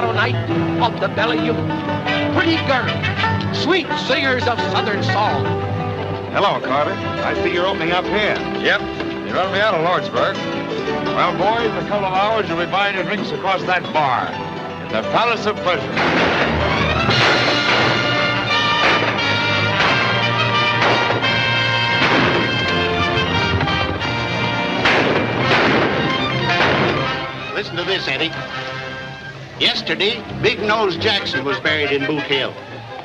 mulatto night of the Bellevue. Pretty girls, sweet singers of Southern song. Hello, Carter. I see you're opening up here. Yep. You run me out of Lordsburg. Well, boys, in a couple of hours, you'll be buying your drinks across that bar in the Palace of Pleasure. Listen to this, Eddie. Yesterday, Big Nose Jackson was buried in Boot Hill.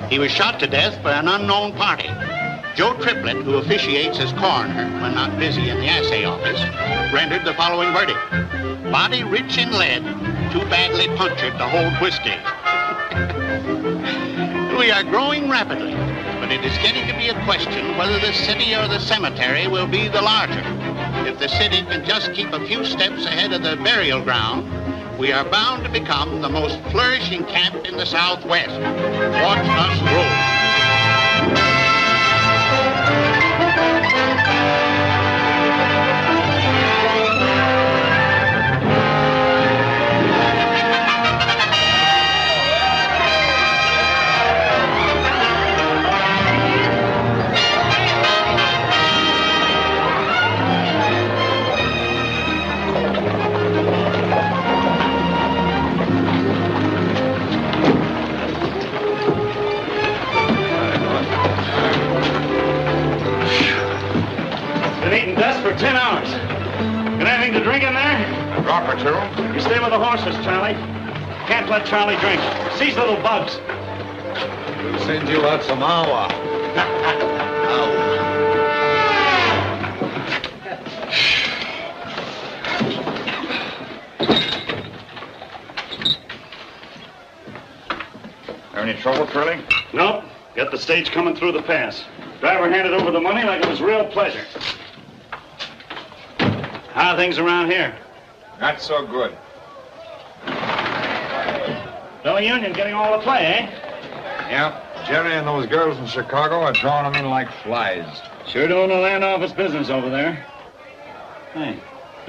He was shot to death by an unknown party. Joe Triplett, who officiates as coroner when not busy in the assay office, rendered the following verdict. Body rich in lead, too badly punctured to hold whiskey. We are growing rapidly, but it is getting to be a question whether the city or the cemetery will be the larger. If the city can just keep a few steps ahead of the burial ground, we are bound to become the most flourishing camp in the Southwest. Watch us grow. Eating dust for 10 hours. Got anything to drink in there? A drop or two. You stay with the horses, Charlie. Can't let Charlie drink. Seize little bugs. We'll send you out some awa. Any trouble, Curly? Nope. Got the stage coming through the pass. Driver handed over the money like it was real pleasure. How are things around here? Not so good. Fellow Union getting all the play, eh? Yeah. Jerry and those girls in Chicago are drawing them in like flies. Sure doing the land office business over there. Hey,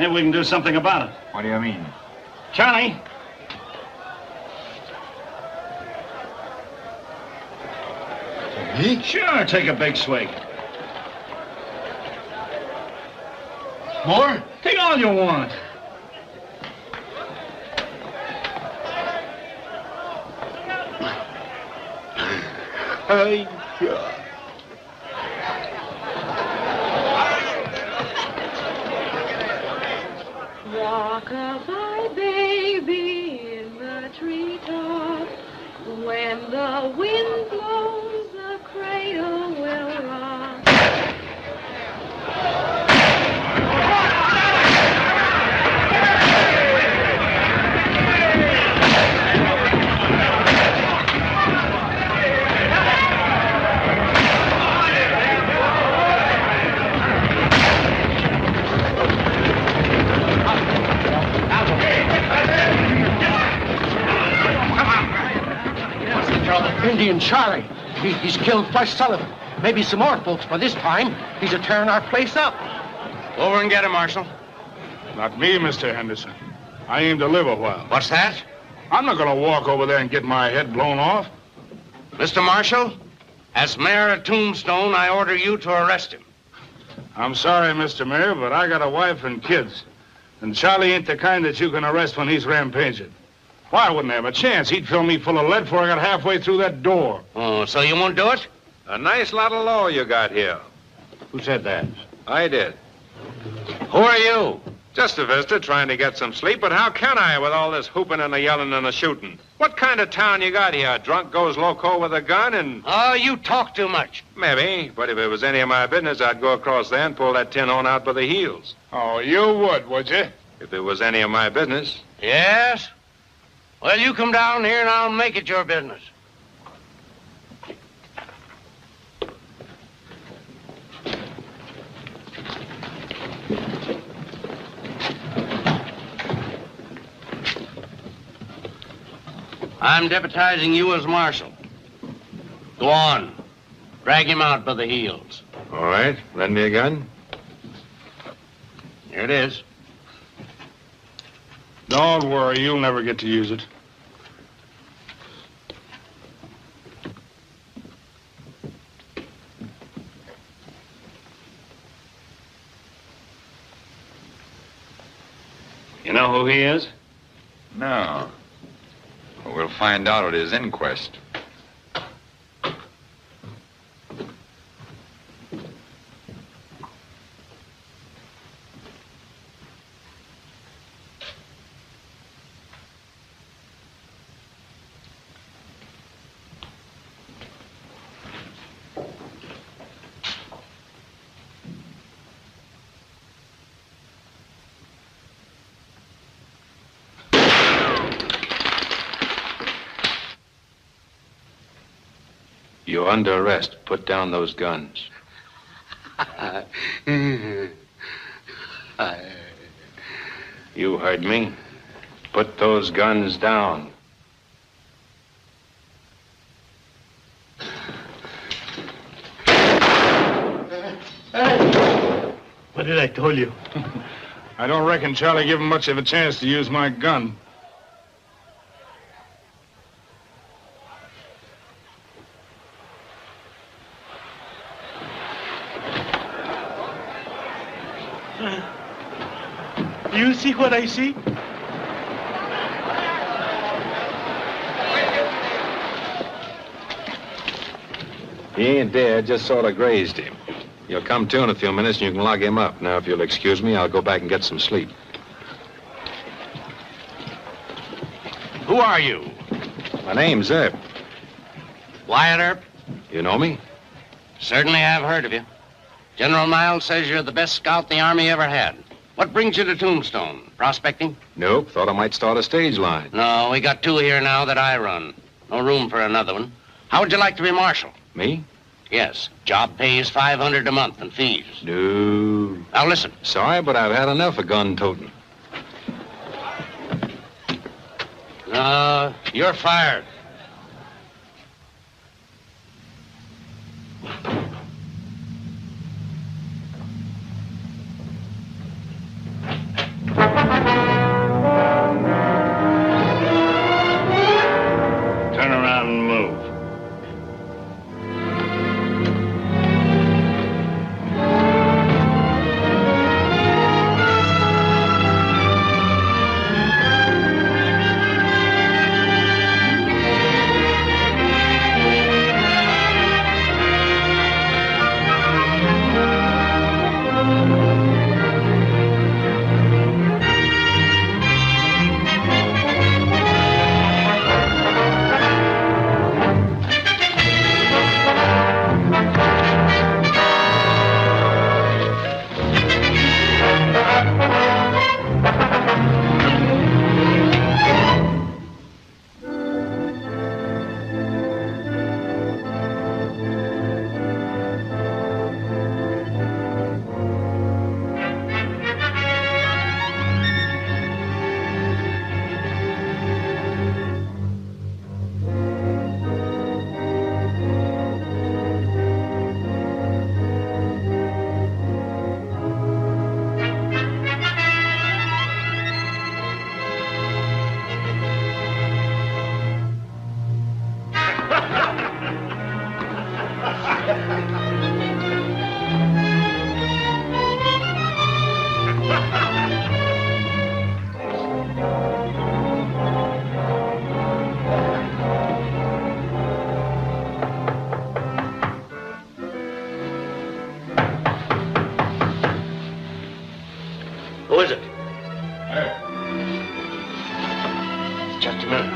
maybe we can do something about it. What do you mean? Charlie! Me? Sure, take a big swig. More? Take all you want. Hey, Rock-a-bye, baby, in the treetop. When the wind blows, the cradle will rock. Indian Charlie. He's killed Flush Sullivan. Maybe some more folks, but this time he's a tearing our place up. Over and get him, Marshal. Not me, Mr. Henderson. I aim to live a while. What's that? I'm not going to walk over there and get my head blown off. Mr. Marshal, as mayor of Tombstone, I order you to arrest him. I'm sorry, Mr. Mayor, but I got a wife and kids. And Charlie ain't the kind that you can arrest when he's rampaging. Why, I wouldn't have a chance. He'd fill me full of lead before I got halfway through that door. Oh, so you won't do it? a nice lot of law you got here. Who said that? I did. Who are you? Just a visitor trying to get some sleep, but how can I with all this hooping and the yelling and the shooting? What kind of town you got here? A drunk goes loco with a gun and... Oh, you talk too much. Maybe, but if it was any of my business, I'd go across there and pull that tin horn out by the heels. Oh, you would you? If it was any of my business. Yes? Well, you come down here and I'll make it your business. I'm deputizing you as marshal. Go on. Drag him out by the heels. All right. Lend me a gun. Here it is. Don't worry, you'll never get to use it. You know who he is? No. But we'll find out at his inquest. You're under arrest. Put down those guns. You heard me. Put those guns down. What did I tell you? I don't reckon Charlie gave him much of a chance to use my gun. You see what I see? He ain't dead, just sort of grazed him. You'll come to in a few minutes and you can lock him up. Now, if you'll excuse me, I'll go back and get some sleep. Who are you? My name's Earp. Wyatt Earp? You know me? Certainly have heard of you. General Miles says you're the best scout the Army ever had. What brings you to Tombstone? Prospecting? Nope, thought I might start a stage line. No, we got 2 here now that I run. No room for another one. How would you like to be marshal? Me? Yes. Job pays $500 a month and fees. No. Now listen. Sorry, but I've had enough of gun toting. You're fired. Turn around and move. Who is it? Just a minute.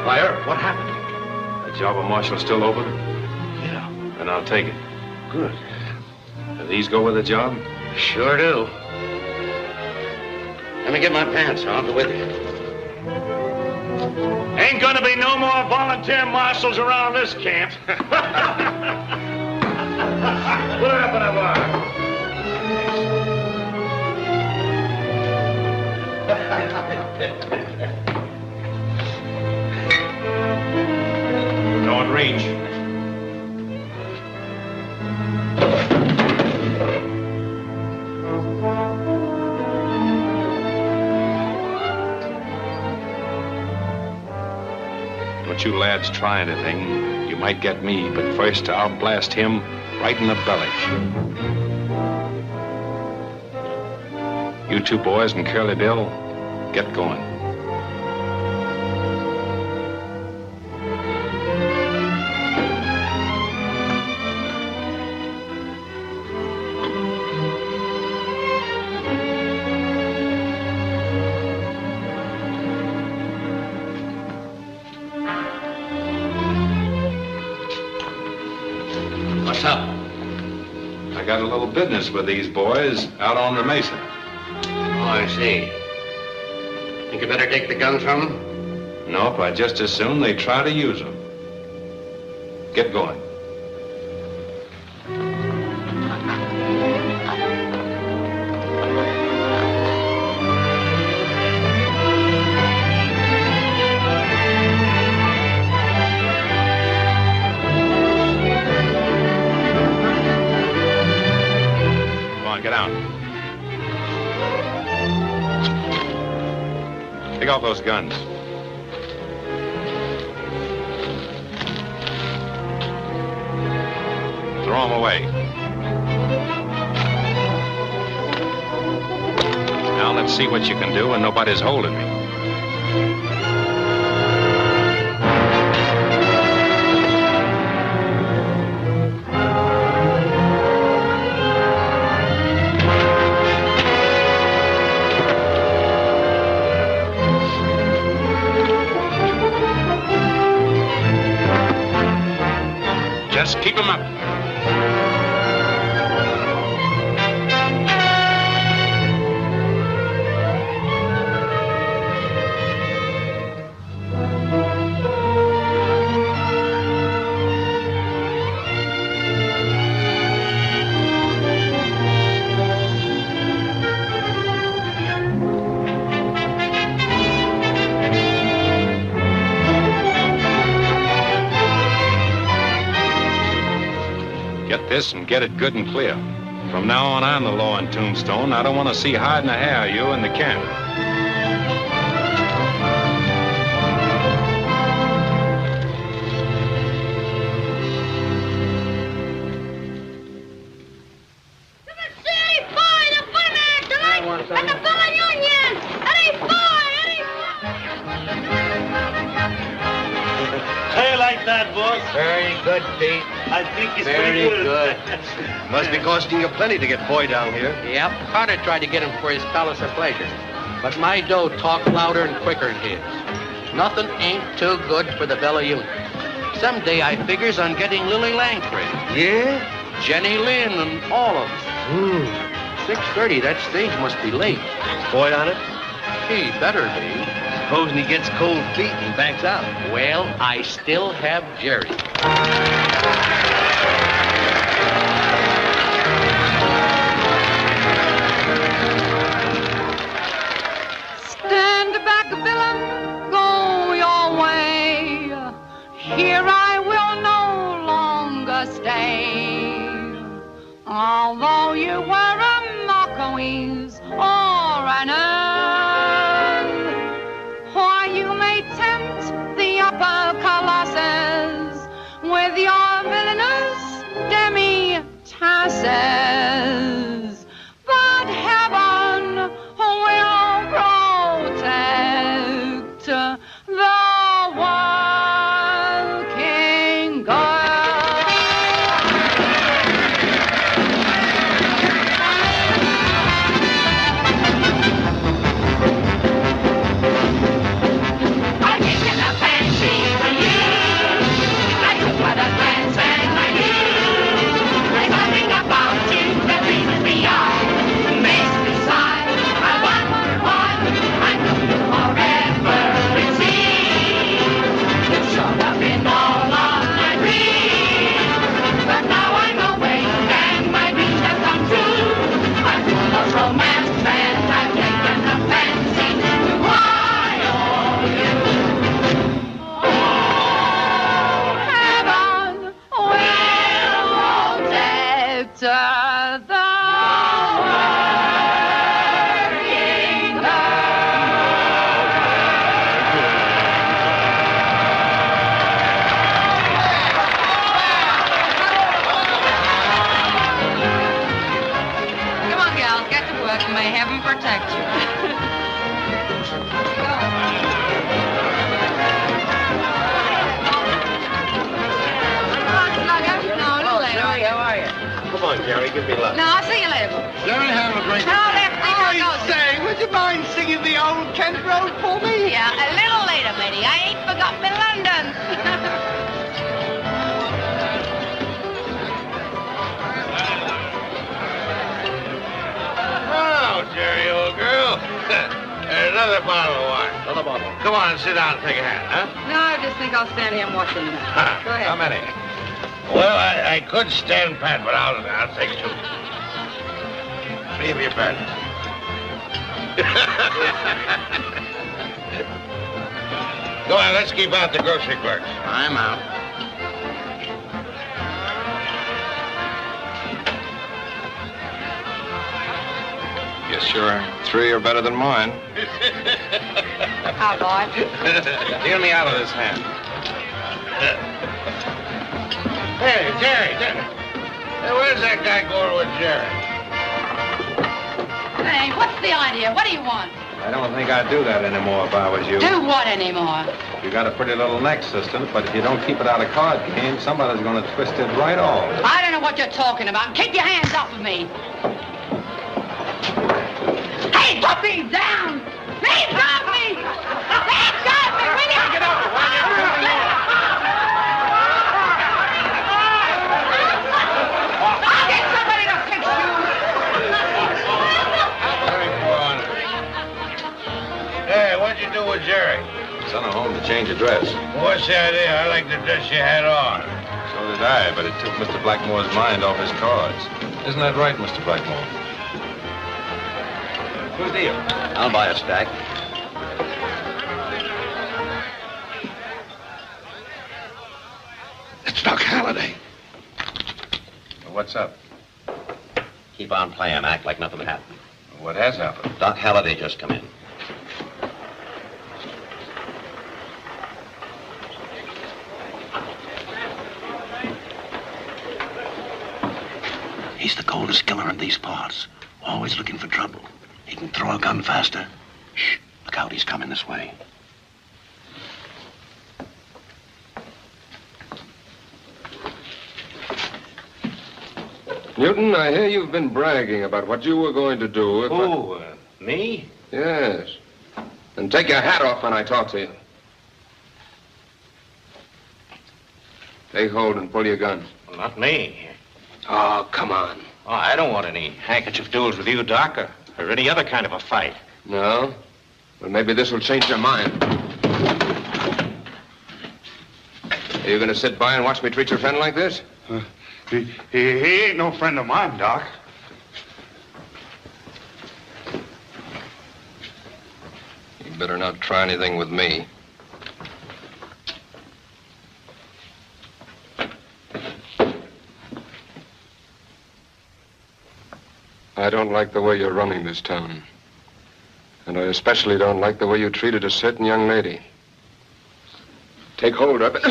Why, Earp, what happened? The job of Marshal still open? Yeah. Then I'll take it. Good. Do these go with the job? Sure do. Let me get my pants. I'll go with you. Ain't gonna be no more volunteer marshals around this camp. What happened to Don't reach. Don't you lads try anything. You might get me, but first I'll blast him right in the belly. You two boys and Curly Bill, get going. What's up? I got a little business with these boys out on the mesa. Oh, I see. Think you better take the guns from them? Nope, I'd just as soon they try to use them. Get going. Get out. Take off those guns. Throw them away. Now let's see what you can do when nobody's holding me. Just keep him up. Get this and get it good and clear. From now on, I'm the law in Tombstone. I don't want to see hide nor hair of you in the camp. Very good, Pete. I think it's Very pretty good. Must be costing you plenty to get Boy down here. Yep, Carter tried to get him for his palace of pleasure. But my dough talked louder and quicker than his. Nothing ain't too good for the Bella Union. Someday I figures on getting Lily Langford. Yeah? Jenny Lynn and all of them. 6:30, that stage must be late. Boy on it? He better be. Supposing he gets cold feet and backs out. Well, I still have Jerry. Stand back, villain, go your way. Here I will no longer stay. Although you were a Marquis or an earl, why you may tempt the upper colossus with your villainous demi-tasses. But heaven will protect the working girl. I get in a fancy for you. I took what a glance and I knew there's nothing about you that pleases me. Makes me sigh. I wonder why I know you forever, it seems. You showed up in all of my dreams, but now I'm awake and my dreams have come true. I'm full of romance and I've taken a fancy to wild you. Heaven will protect the working girl. protect you. No, a little later. Jerry, how are you? Come on, Jerry, give me luck. No, I'll see you later. Jerry, have a great No, Lefty, there goes. say, would you mind singing the old Kent Road for me? Yeah, a little later, matey. I ain't forgot me London. Oh, Jerry, old girl. There's another bottle of wine. Another bottle. Come on, sit down and take a hand, huh? No, I just think I'll stand here and watch them. Go ahead. How many? Well, I could stand pat, but I'll take two. 3 of your bet. Go on, let's keep out the grocery clerks. I'm out. Guess your 3 are better than mine. How, boy? Deal me out of this hand. Hey, Jerry. Hey, where's that guy going with Jerry? Hey, what's the idea? What do you want? I don't think I'd do that anymore if I was you. Do what anymore? You got a pretty little neck, sister, but if you don't keep it out of card game, somebody's going to twist it right off. I don't know what you're talking about. Keep your hands off of me. Hey, put me down! Leave off me! Leave off me! Will you? Get up! I'll get somebody to fix you! Hey, what'd you do with Jerry? Sent her home to change her dress. What's the idea? I like the dress you had on. So did I, but it took Mr. Blackmore's mind off his cards. Isn't that right, Mr. Blackmore? Who's the deal? I'll buy a stack. It's Doc Holliday. What's up? Keep on playing. Act like nothing happened. What has happened? Doc Holliday just come in. He's the coldest killer in these parts. Always looking for trouble. He can throw a gun faster. Shh, look out, he's coming this way. Newton, I hear you've been bragging about what you were going to do if Me? Yes. And take your hat off when I talk to you. Take hold and pull your gun. Well, not me. Oh, come on. Oh, I don't want any handkerchief duels with you, Doc, or any other kind of a fight. No? Well, maybe this will change your mind. Are you going to sit by and watch me treat your friend like this? He ain't no friend of mine, Doc. You better not try anything with me. I don't like the way you're running this town. And I especially don't like the way you treated a certain young lady. Take hold of it.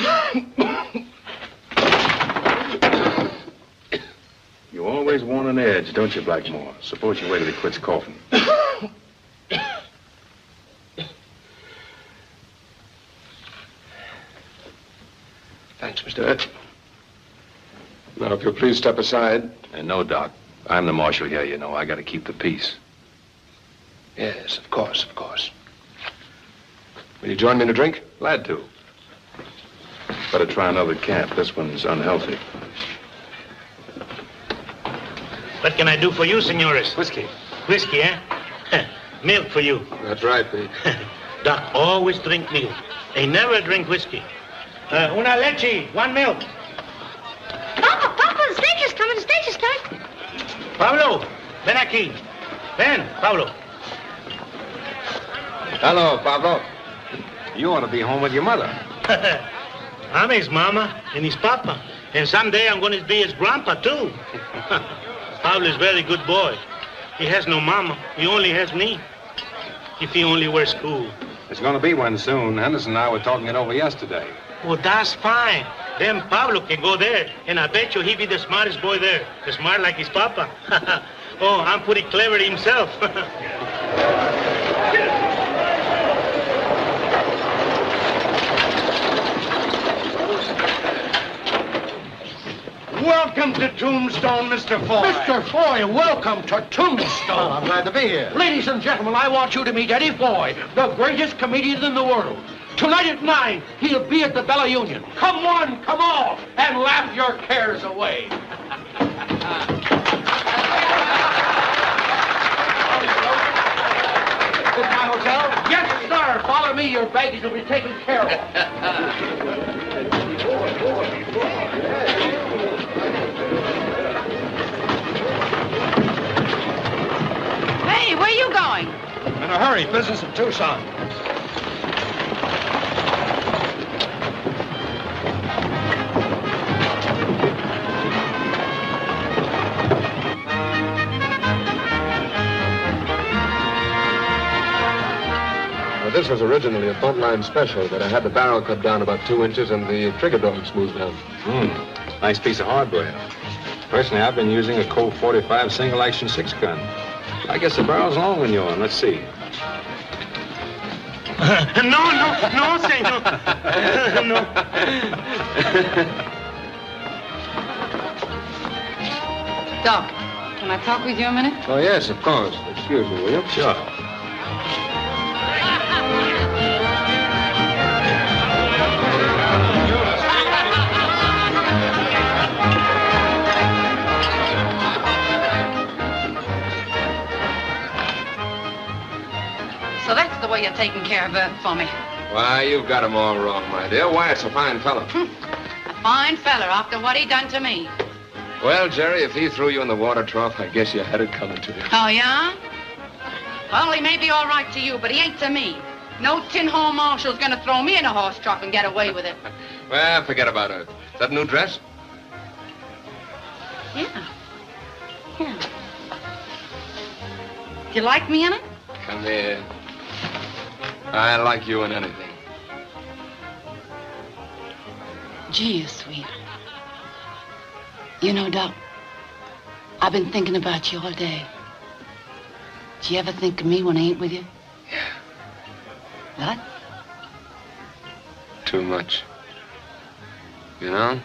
You always want an edge, don't you, Blackmore? Suppose you wait till he quits coughing. Thanks, Mr. Earp. Now, if you'll please step aside. No, Doc. I'm the marshal here, you know. I got to keep the peace. Yes, of course, of course. Will you join me in a drink? Glad to. Better try another camp. This one's unhealthy. What can I do for you, senores? Whiskey. Whiskey, eh? Milk for you. That's right, Pete. Doc always drink milk. They never drink whiskey. Una leche, 1 milk. Papa, the stage is coming. The stage is coming. Pablo, ven aquí. Ven, Pablo. Hello, Pablo. You ought to be home with your mother. I'm his mama and his papa. And someday I'm going to be his grandpa, too. Pablo is a very good boy. He has no mama. He only has me. If he only were school. There's going to be one soon. Henderson and I were talking it over yesterday. Well, that's fine. Then Pablo can go there. And I bet you he'll be the smartest boy there. Smart like his papa. Oh, I'm pretty clever himself. Welcome to Tombstone, Mr. Foy. Mr. Foy, welcome to Tombstone. Oh, I'm glad to be here. Ladies and gentlemen, I want you to meet Eddie Foy, the greatest comedian in the world. Tonight at 9, he'll be at the Bella Union. Come one, come all, and laugh your cares away. Is my hotel? Yes, sir. Follow me. Your baggage will be taken care of. Hey, where are you going? In a hurry. Business in Tucson. This was originally a buntline special, but I had the barrel cut down about 2 inches and the trigger dog smoothed down. Nice piece of hardware. Personally, I've been using a Colt 45 single-action 6-gun. I guess the barrel's longer than yours. Let's see. No, senor. No. Doc, can I talk with you a minute? Oh, yes, of course. Excuse me, will you? Sure. So that's the way you're taking care of Earp for me. Why, you've got him all wrong, my dear. Wyatt's a fine fellow. A fine fella after what he done to me. Well, Jerry, if he threw you in the water trough, I guess you had it coming to you. Oh, yeah? Well, he may be all right to you, but he ain't to me. No tin hole marshal's gonna throw me in a horse trough and get away with it. Well, forget about it. Is that a new dress? Yeah. Yeah. Do you like me in it? Come here. I like you in anything. Gee, you're sweet. You know, Doc, I've been thinking about you all day. Do you ever think of me when I ain't with you? Yeah. What? Too much. You know?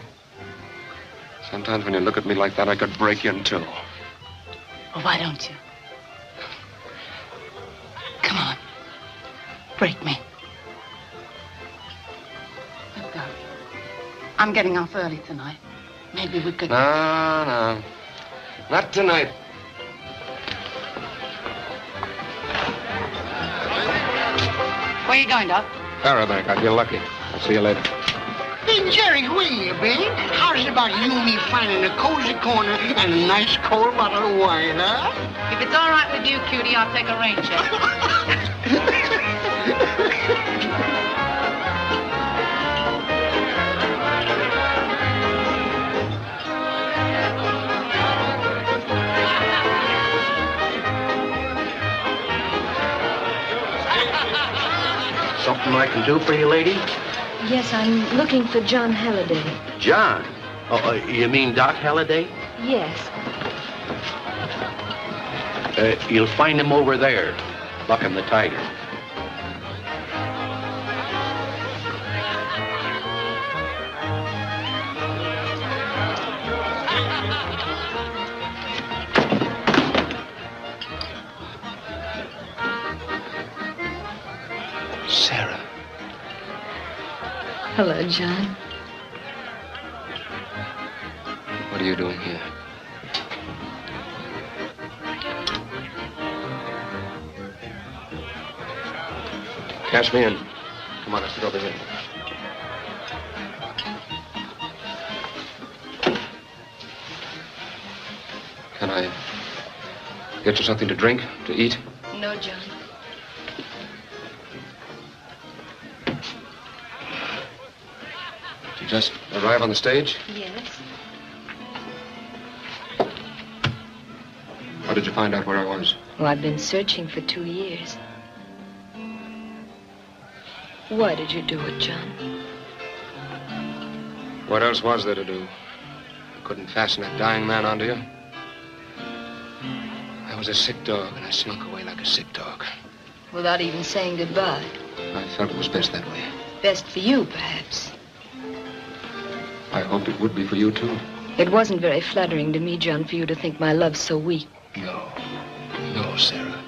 Sometimes when you look at me like that, I could break you in two. Well, why don't you? Come on. Break me. Look, Doc, I'm getting off early tonight. Maybe we could... No. Not tonight. Where you going, Doc? Parabank. I feel lucky. I'll see you later. Hey, Jerry, where you been? How's it about you and me finding a cozy corner and a nice cold bottle of wine, huh? If it's all right with you, cutie, I'll take a rain check. Something I can do for you, lady? Yes, I'm looking for John Halliday. John? Oh, you mean Doc Holliday? Yes. You'll find him over there, bucking the tiger. Sarah. Hello, John. What are you doing here? Cash me in. Come on, let's get over here. Can I get you something to drink, to eat? No, John. Did you just arrive on the stage? Yes. How did you find out where I was? Well, I've been searching for 2 years. Why did you do it, John? What else was there to do? I couldn't fasten that dying man onto you. I was a sick dog, and I slunk away like a sick dog. without even saying goodbye. I felt it was best that way. Best for you, perhaps. I hoped it would be for you, too. It wasn't very flattering to me, John, for you to think my love's so weak. No, Sarah.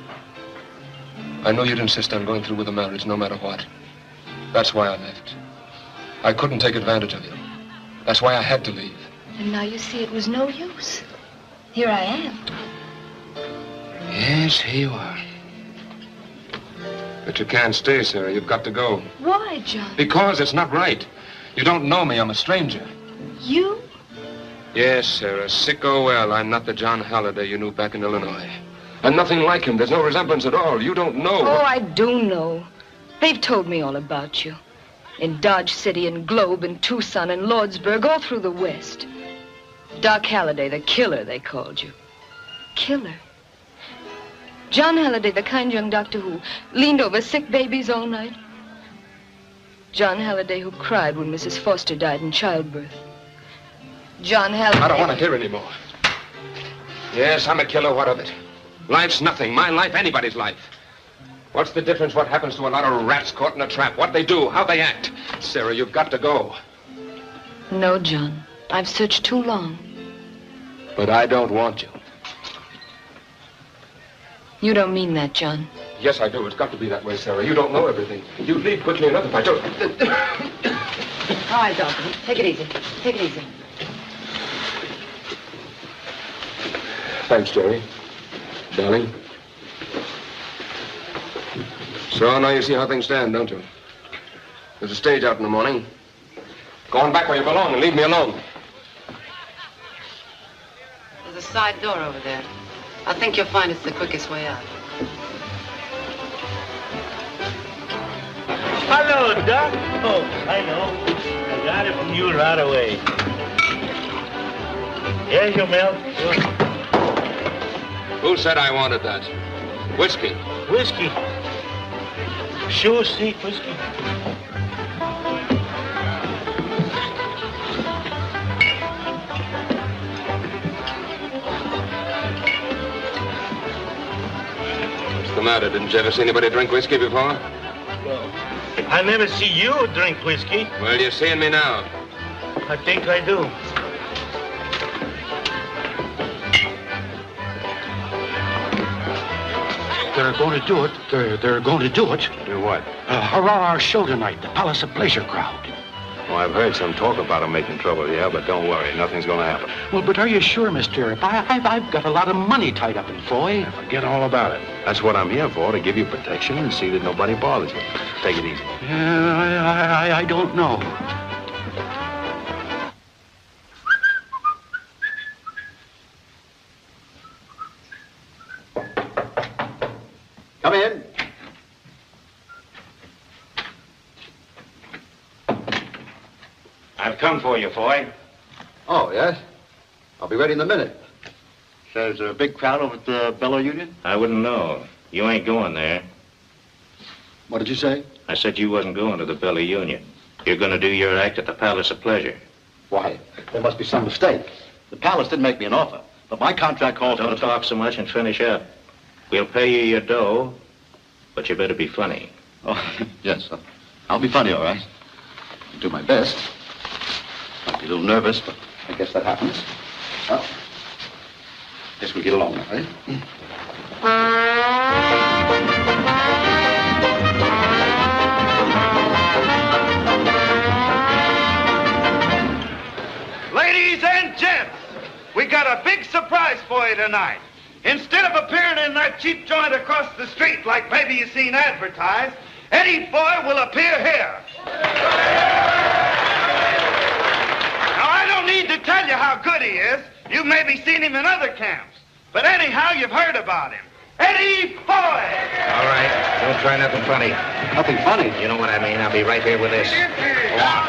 I know you'd insist on going through with the marriage no matter what. That's why I left. I couldn't take advantage of you. That's why I had to leave. And now you see it was no use. Here I am. Yes, here you are. But you can't stay, Sarah. You've got to go. Why, John? Because it's not right. You don't know me. I'm a stranger. You? Yes, Sarah. Sick or well, I'm not the John Holliday you knew back in Illinois. I'm nothing like him. There's no resemblance at all. You don't know. Oh, I do know. They've told me all about you. In Dodge City and Globe and Tucson and Lordsburg, all through the West. Doc Holliday, the killer, they called you. Killer? John Holliday, the kind young doctor who leaned over sick babies all night. John Holliday who cried when Mrs. Foster died in childbirth. John Holliday... I don't want to hear anymore. Yes, I'm a killer. What of it? Life's nothing. My life, anybody's life. What's the difference what happens to a lot of rats caught in a trap? What they do, how they act. Sarah, you've got to go. No, John. I've searched too long. But I don't want you. You don't mean that, John. Yes, I do. It's got to be that way, Sarah. You don't know everything. You leave quickly enough if I don't. All right, Doctor. Take it easy. Take it easy. Thanks, Jerry. Darling. So now you see how things stand, don't you? There's a stage out in the morning. Go on back where you belong and leave me alone. There's a side door over there. I think you'll find it's the quickest way out. Hello, Doc. Oh, I know. I got it from you right away. Here's your milk. Who said I wanted that? Whiskey. Whiskey. Sure, see, whiskey. What's the matter? Didn't you ever see anybody drink whiskey before? Well, I never see you drink whiskey. Well, you're seeing me now. I think I do. They're going to do it. They're going to do it. Do what? Hurrah our show tonight, the Palace of Pleasure crowd. Well, I've heard some talk about them making trouble, yeah, but don't worry. Nothing's going to happen. Well, but are you sure, Mr. Earp? I've got a lot of money tied up in Foy. Forget all about it. That's what I'm here for, to give you protection and see that nobody bothers you. Take it easy. Yeah, I don't know. Come in. I've come for you, Foy. Oh, yes? I'll be ready in a minute. So there's a big crowd over at the Bellow Union? I wouldn't know. You ain't going there. What did you say? I said you wasn't going to the Bellow Union. You're going to do your act at the Palace of Pleasure. Why, there must be some mistake. The Palace didn't make me an offer, but my contract calls for... Don't talk so much and finish up. We'll pay you your dough, but you better be funny. Oh, yes. I'll be funny, all right. I'll do my best. Might be a little nervous, but I guess that happens. Well, guess we'll get along now, eh? Ladies and gents, we got a big surprise for you tonight. Instead of appearing in that cheap joint across the street like maybe you've seen advertised, Eddie Foy will appear here. Now, I don't need to tell you how good he is. You've maybe seen him in other camps. But anyhow, you've heard about him. Eddie Foy! All right, don't try nothing funny. Nothing funny? You know what I mean. I'll be right here with this. Go on.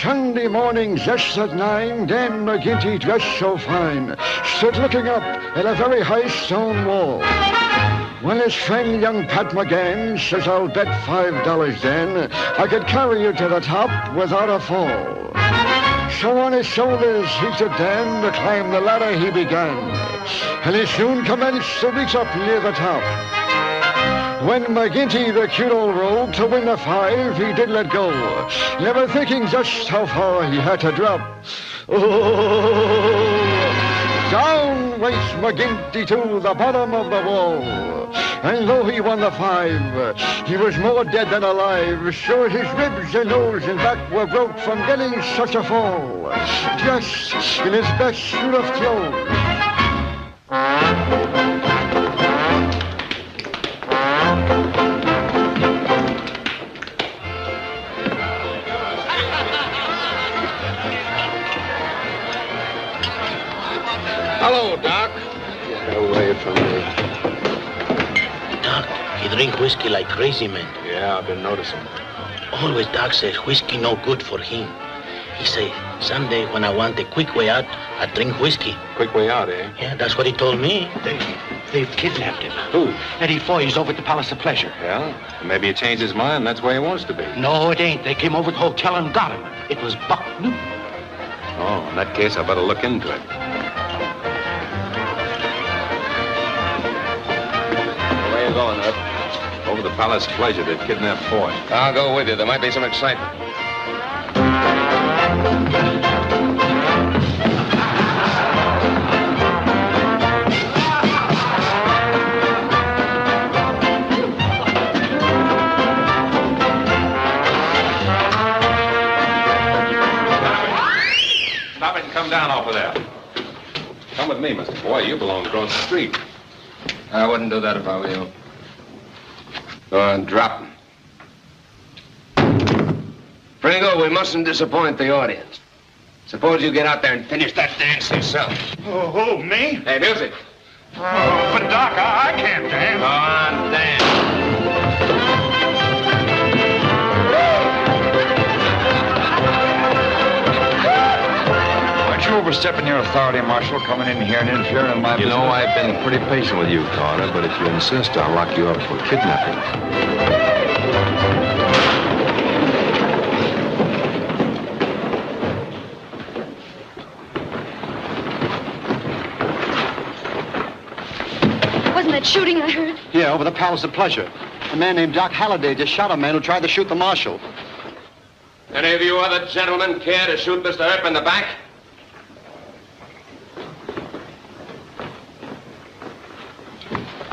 Sunday morning, just at 9, Dan McGinty, dressed so fine, stood looking up at a very high stone wall. Well, his friend, young Pat McGann, says, I'll bet $5 then I could carry you to the top without a fall. So on his shoulders he took Dan to climb the ladder he began, and he soon commenced to reach up near the top. When McGinty, the cute old rogue, to win the 5, he did let go, never thinking just how far he had to drop. Oh, down went McGinty to the bottom of the wall. And though he won the 5, he was more dead than alive. Sure, his ribs and nose and back were broke from getting such a fall, just in his best suit of clothes. Hello, Doc. Get away from me. Doc, he drink whiskey like crazy man. Yeah, I've been noticing. Always Doc says whiskey no good for him. He say, someday when I want a quick way out, I drink whiskey. Quick way out, eh? Yeah, that's what he told me. They've kidnapped him. Who? Eddie Foy's over at the Palace of Pleasure. Yeah? Maybe he changed his mind. That's where he wants to be. No, it ain't. They came over to the hotel and got him. It was Buck Newton. Oh, in that case, I better look into it. Where you going, Earp? Over the Palace of Pleasure. They've kidnapped Foy. I'll go with you. There might be some excitement. Stop it and come down off of there. Come with me, Mr. Foy. You belong across the street. I wouldn't do that if I were you. Go on, drop him. Pringle, we mustn't disappoint the audience. Suppose you get out there and finish that dance yourself. Oh, who, me? Hey, music. Oh, but Doc, I can't dance. Go on, dance. Aren't you overstepping your authority, Marshal, coming in here and interfering in my business? You know, I've been pretty patient with you, Carter, but if you insist, I'll lock you up for kidnapping. Wasn't that shooting I heard? Yeah, over the Palace of Pleasure. A man named Doc Holliday just shot a man who tried to shoot the marshal. Any of you other gentlemen care to shoot Mr. Earp in the back?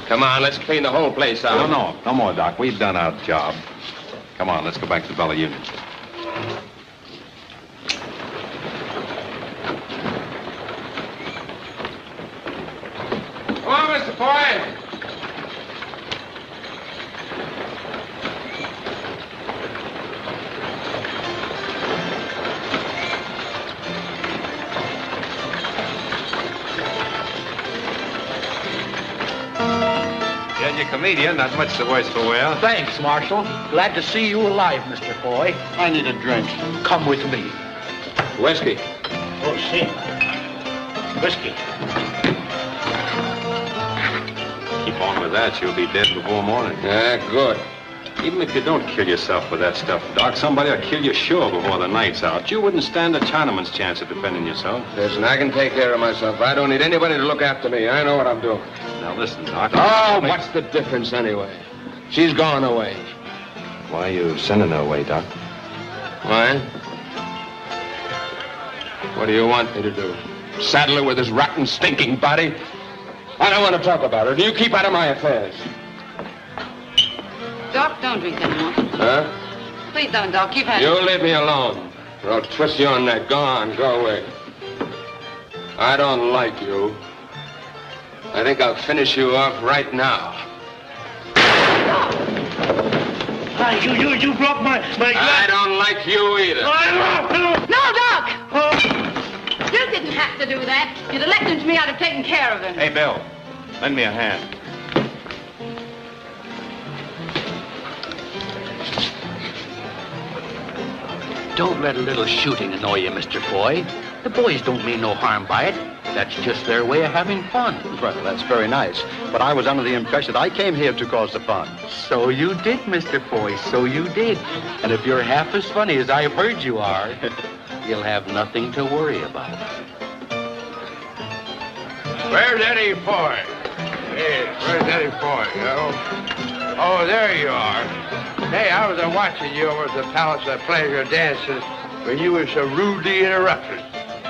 Come on, let's clean the whole place out. No more, Doc. We've done our job. Come on, let's go back to the Bella Union. Come on, Mr. Foy. Yeah, you're a comedian. Not much the worse for wear. Thanks, Marshal. Glad to see you alive, Mr. Foy. I need a drink. Come with me. Whiskey. Oh, see. Whiskey. Keep on with that. You'll be dead before morning. Yeah, good. Even if you don't kill yourself with that stuff, Doc, somebody will kill you sure before the night's out. You wouldn't stand a Chinaman's chance of defending yourself. Listen, I can take care of myself. I don't need anybody to look after me. I know what I'm doing. Now, listen, Doc. Oh, what's the difference anyway? She's gone away. Why are you sending her away, Doc? Why? What do you want me to do? Saddle her with his rotten, stinking body? I don't want to talk about her. You keep out of my affairs. Doc, don't drink anymore. Huh? Please don't, Doc. You've had... You leave me alone, or I'll twist your neck. Go on, go away. I don't like you. I think I'll finish you off right now. You broke my I don't like you either. No, Doc! You didn't have to do that. You'd have left him to me. I'd have taken care of him. Hey, Bill, lend me a hand. Don't let a little shooting annoy you, Mr. Foy. The boys don't mean no harm by it. That's just their way of having fun. Well, that's very nice. But I was under the impression that I came here to cause the fun. So you did, Mr. Foy, so you did. And if you're half as funny as I've heard you are, you'll have nothing to worry about. Where's Eddie Foy? Hey, where's Eddie Foy, Oh, there you are. Hey, I was watching you over at the Palace of Pleasure dancing when you were so rudely interrupted.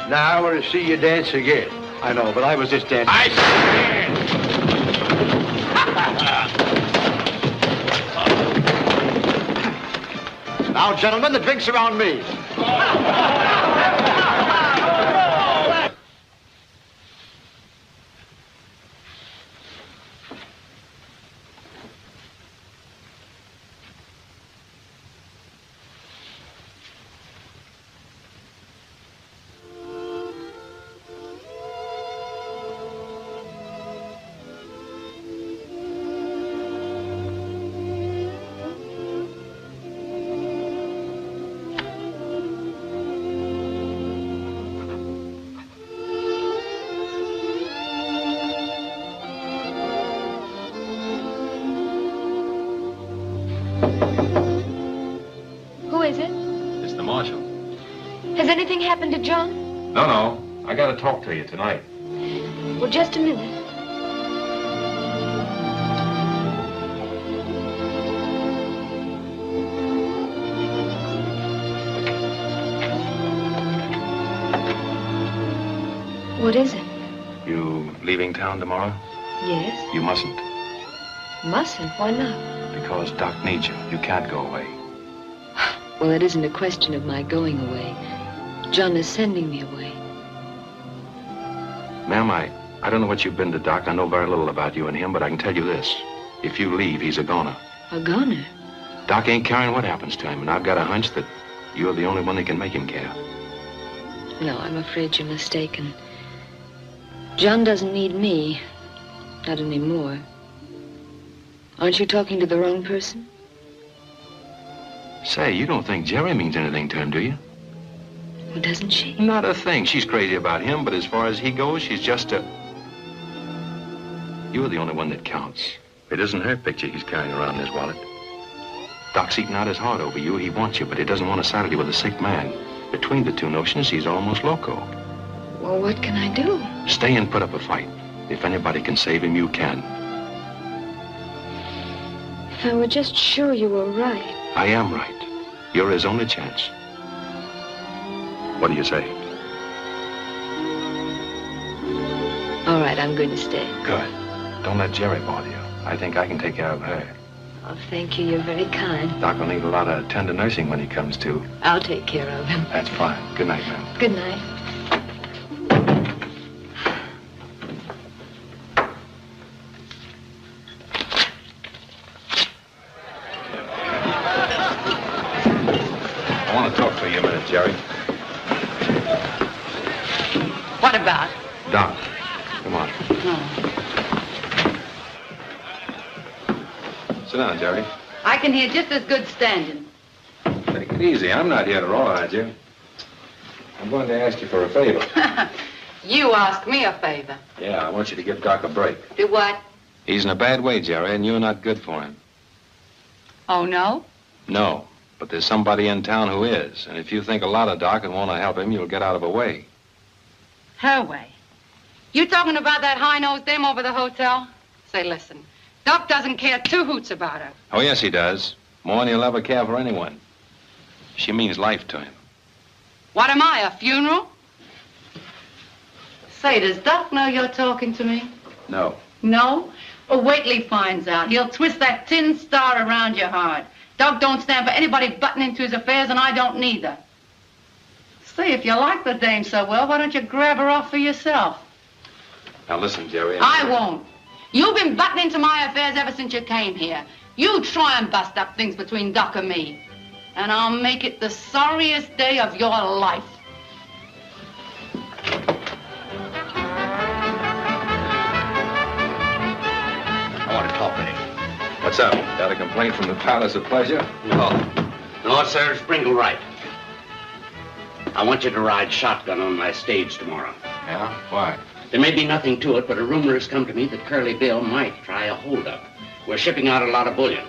Now I want to see you dance again. I know, but I was just dancing. I see. Now, gentlemen, the drinks are on me. Has anything happened to John? No. I gotta talk to you tonight. Well, just a minute. What is it? You leaving town tomorrow? Yes. You mustn't. Mustn't? Why not? Because Doc needs you. You can't go away. Well, it isn't a question of my going away. John is sending me away. Ma'am, I don't know what you've been to Doc. I know very little about you and him, but I can tell you this. If you leave, he's a goner. A goner? Doc ain't caring what happens to him, and I've got a hunch that you're the only one that can make him care. No, I'm afraid you're mistaken. John doesn't need me. Not anymore. Aren't you talking to the wrong person? Say, you don't think Jerry means anything to him, do you? Well, doesn't she? Not a thing. She's crazy about him, but as far as he goes, she's just a... You're the only one that counts. It isn't her picture he's carrying around in his wallet. Doc's eating out his heart over you. He wants you, but he doesn't want to saddle you with a sick man. Between the two notions, he's almost loco. Well, what can I do? Stay and put up a fight. If anybody can save him, you can. If I were just sure you were right. I am right. You're his only chance. What do you say? All right, I'm going to stay. Good. Don't let Jerry bother you. I think I can take care of her. Oh, thank you. You're very kind. Doc will need a lot of tender nursing when he comes to. I'll take care of him. That's fine. Good night, ma'am. Good night. I want to talk to you a minute, Jerry. What about? Doc, come on. Sit down, Jerry. I can hear just as good standing. Take it easy. I'm not here to rawhide you. I'm going to ask you for a favor. You ask me a favor. Yeah, I want you to give Doc a break. Do what? He's in a bad way, Jerry, and you're not good for him. Oh, no? No, but there's somebody in town who is. And if you think a lot of Doc and want to help him, you'll get out of the way. Her way. You talking about that high-nosed dame over the hotel? Say, listen, Doc doesn't care two hoots about her. Oh, yes, he does. More than he'll ever care for anyone. She means life to him. What am I, a funeral? Say, does Doc know you're talking to me? No. No? Well, wait till he finds out. He'll twist that tin star around you hard. Doc don't stand for anybody butting into his affairs, and I don't neither. Say, if you like the dame so well, why don't you grab her off for yourself? Now, listen, Jerry. I won't. You've been butting into my affairs ever since you came here. You try and bust up things between Doc and me, and I'll make it the sorriest day of your life. I want to talk with you. What's up? Got a complaint from the Palace of Pleasure? No, sir, Sprinkle right. I want you to ride shotgun on my stage tomorrow. Yeah? Why? There may be nothing to it, but a rumor has come to me that Curly Bill might try a holdup. We're shipping out a lot of bullion.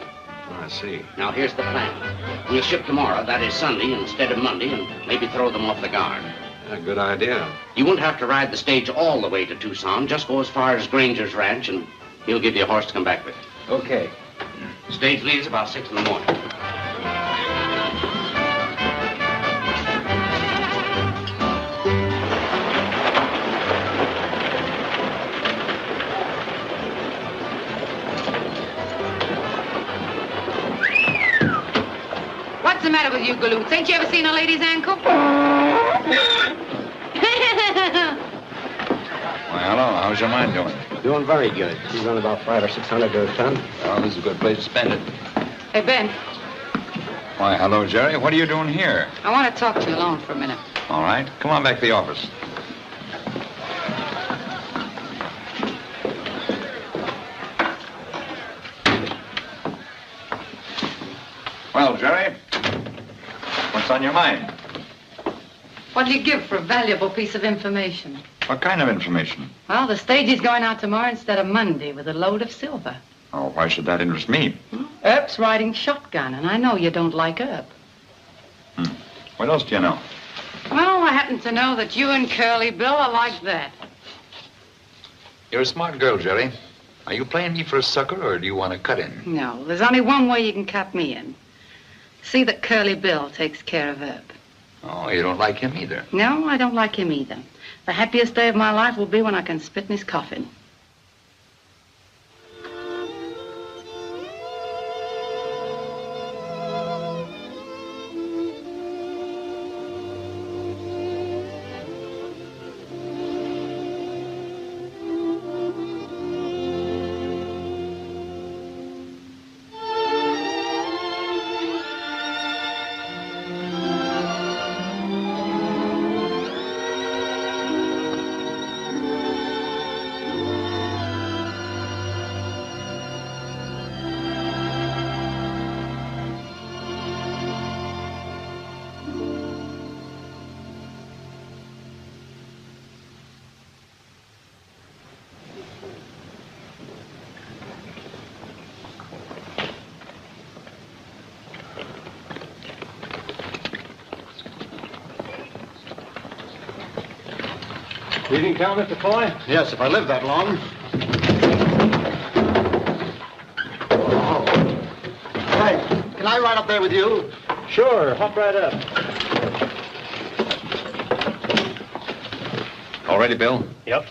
I see. Now, here's the plan. We'll ship tomorrow, that is Sunday, instead of Monday, and maybe throw them off the guard. Yeah, good idea. You won't have to ride the stage all the way to Tucson. Just go as far as Granger's ranch, and he'll give you a horse to come back with. Okay. The stage leaves about 6 in the morning. What's the matter with you, galoots? Ain't you ever seen a lady's ankle? Why, hello. How's your mind doing? Doing very good. She's on about 500 or 600 to a ton. Well, this is a good place to spend it. Hey, Ben, Why, hello, Jerry. What are you doing here? I want to talk to you alone for a minute. All right. Come on back to the office. Well, Jerry, what's on your mind? What do you give for a valuable piece of information? What kind of information? Well, the stage is going out tomorrow instead of Monday with a load of silver. Oh, why should that interest me? Earp's riding shotgun, and I know you don't like Earp. What else do you know? Well, I happen to know that you and Curly Bill are like that. You're a smart girl, Jerry. Are you playing me for a sucker, or do you want to cut in? No, there's only one way you can cut me in. See that Curly Bill takes care of Earp. Oh, you don't like him either. No, I don't like him either. The happiest day of my life will be when I can spit in his coffin. Leaving town, Mr. Foy? Yes, if I live that long. Hey, can I ride up there with you? Sure, hop right up. All ready, Bill? Yep.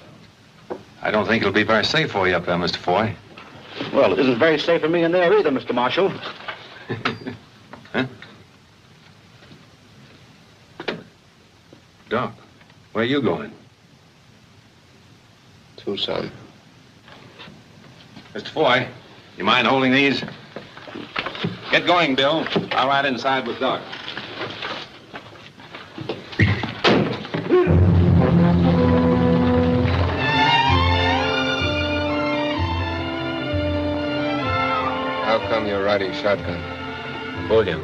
I don't think it'll be very safe for you up there, Mr. Foy. Well, it isn't very safe for me in there either, Mr. Marshal. Huh? Doc, where are you going? Tucson. Mr. Foy, you mind holding these? Get going, Bill. I'll ride inside with Doc. How come you're riding shotgun? Bullion.